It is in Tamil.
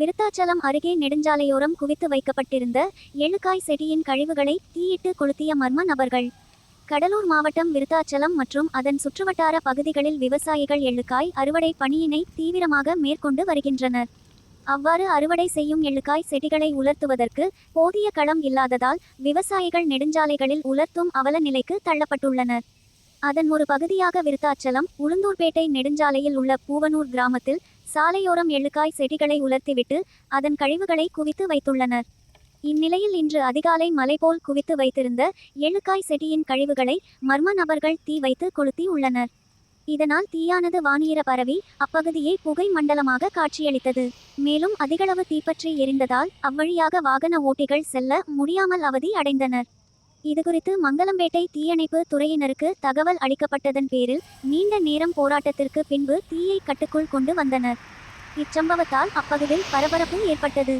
விருத்தாச்சலம் அருகே நெடுஞ்சாலையோரம் குவித்து வைக்கப்பட்டிருந்த எள்ளுக்காய் செடியின் கழிவுகளை தீயிட்டு கொளுத்திய மர்ம நபர்கள். கடலூர் மாவட்டம் விருத்தாச்சலம் மற்றும் அதன் சுற்றுவட்டார பகுதிகளில் விவசாயிகள் எள்ளுக்காய் அறுவடை பணியினை தீவிரமாக மேற்கொண்டு வருகின்றனர். அவ்வாறு அறுவடை செய்யும் எள்ளுக்காய் செடிகளை உலர்த்துவதற்கு போதிய களம் இல்லாததால் விவசாயிகள் நெடுஞ்சாலைகளில் உலர்த்தும் அவல நிலைக்கு தள்ளப்பட்டுள்ளனர். அதன் ஒரு பகுதியாக விருத்தாச்சலம் உளுந்தூர்பேட்டை நெடுஞ்சாலையில் உள்ள பூவனூர் கிராமத்தில் சாலையோரம் எள்ளுக்காய் செடிகளை உலர்த்திவிட்டு அதன் கழிவுகளை குவித்து வைத்துள்ளனர். இந்நிலையில் இன்று அதிகாலை மலை போல் குவித்து வைத்திருந்த எள்ளுக்காய் செடியின் கழிவுகளை மர்ம நபர்கள் தீ வைத்து கொளுத்தி உள்ளனர். இதனால் தீயானது வானியர பரவி அப்பகுதியை புகை மண்டலமாக காட்சியளித்தது. மேலும் அதிகளவு தீப்பற்றி எரிந்ததால் அவ்வழியாக வாகன ஓட்டிகள் செல்ல முடியாமல் அவதி அடைந்தனர். இதுகுறித்து மங்கலம்பேட்டை தீயணைப்பு துறையினருக்கு தகவல் அளிக்கப்பட்டதன் பேரில் நீண்ட நேரம் போராட்டத்திற்கு பின்பு தீயை கட்டுக்குள் கொண்டு வந்தனர். இச்சம்பவத்தால் அப்பகுதியில் பரபரப்பு ஏற்பட்டது.